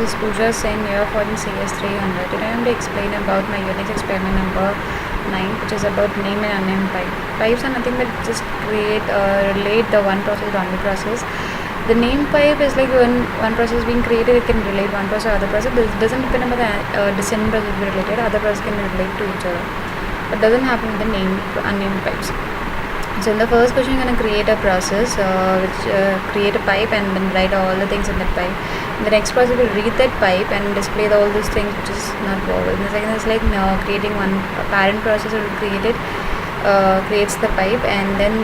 is Pooja Singh, year 14 CS300. Today I am going to explain about my Unix experiment number 9, which is about name and unnamed pipe. Pipes are nothing but just relate the one process to another process. The name pipe is like when one process is being created, it can relate one process to other process. This doesn't depend on the descending process be related, other process can relate to each other. But doesn't happen with the name unnamed pipes. So in the first question, you're going to create a process create a pipe and then write all the things in that pipe. In the next process will read that pipe and display all those things which is not vowel. The second is like creating one parent process will creates the pipe and then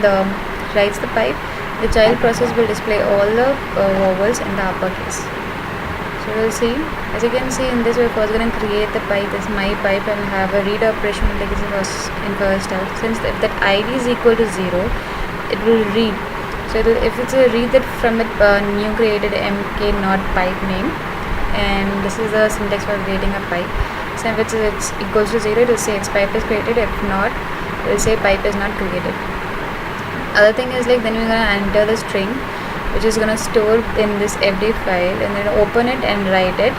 writes the pipe. The child process will display all the vowels in the uppercase. So we'll see. As you can see in this, we're first going to create the pipe. This is my pipe and have a read operation like this in first step. Since if that id is equal to 0, it will read. So if it's a read that from the new created mk not pipe name, and this is the syntax for creating a pipe. So if it's equals to 0, it will say its pipe is created. If not, it will say pipe is not created. Other thing is like then we're going to enter the string, which is going to store in this fd file, and then open it and write it,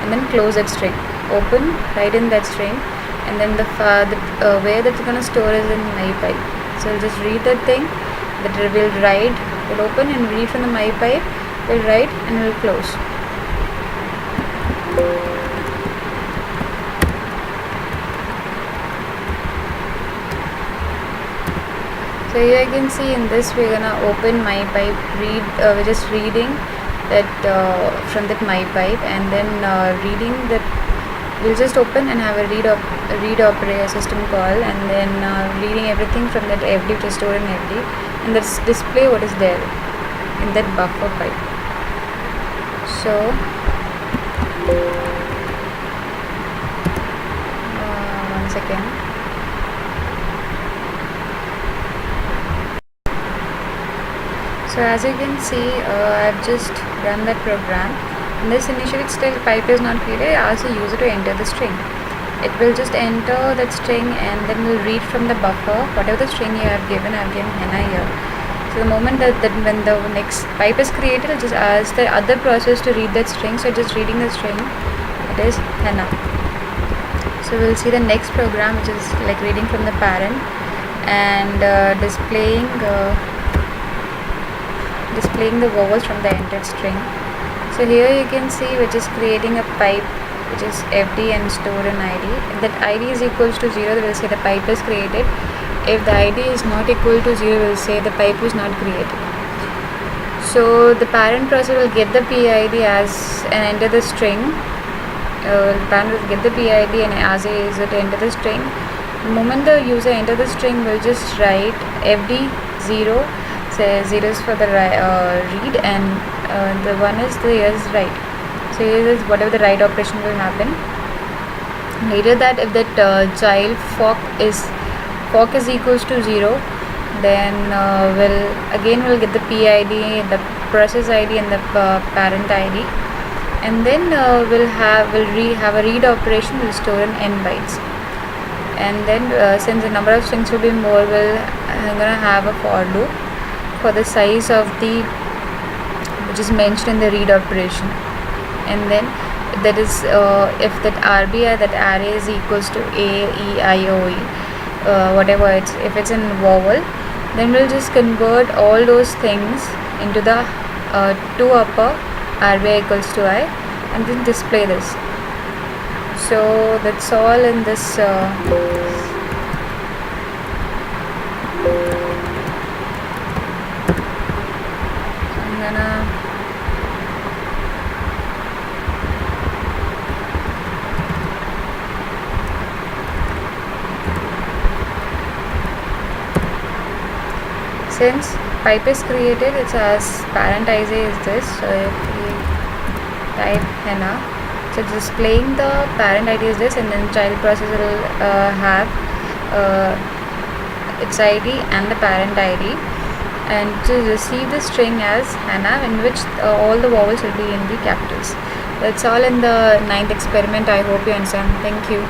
and then close that string. Open, write in that string, and then where that's going to store is in my pipe. So I'll just read that thing that it will write, will open and read from the my pipe, will write and will close. So here you can see in this we're gonna open my pipe, read we're just reading that from that my pipe, and then reading that we'll just open and have a read operator system call, and then reading everything from that fd which is stored in fd, and let's display what is there in that buffer pipe. So one second. So as you can see, I've just run that program. In this initially still pipe is not created. I ask the user to enter the string. It will just enter that string and then will read from the buffer whatever the string you have given. I've given henna here. So the moment that when the next pipe is created, I'll just ask the other process to read that string. So just reading the string, it is henna. So we'll see the next program, which is like reading from the parent and displaying the vowels from the entered string. So here you can see which is creating a pipe which is fd and store an id. If that id is equals to 0, they will say the pipe is created. If the id is not equal to 0, we will say the pipe is not created. So the parent process will get the PID and enter the string. The parent will get the PID and ask the user to enter the string. The moment the user enter the string, will just write fd 0. Say 0 is for the read, and the 1 is the here is write. So here is whatever the write operation will happen. Later that if that child fork is equals to 0, then we'll get the PID, the process ID, and the parent ID, and then we'll have a read operation will store in n bytes. And then since the number of strings will be more, I'm gonna have a for loop for the size of the which is mentioned in the read operation, and then that is if that RBI, that array is equals to A, E, I, O, E, whatever if it's in vowel, then we'll just convert all those things into the to upper RBI equals to I, and then display this. So that's all in this since pipe is created, it's as parent IJ is this. So if we type henna, so displaying the parent ID is this, and then child process will have its ID and the parent ID, and to receive the string as henna, in which all the vowels will be in the capitals. That's all in the 9th experiment. I hope you understand. Thank you.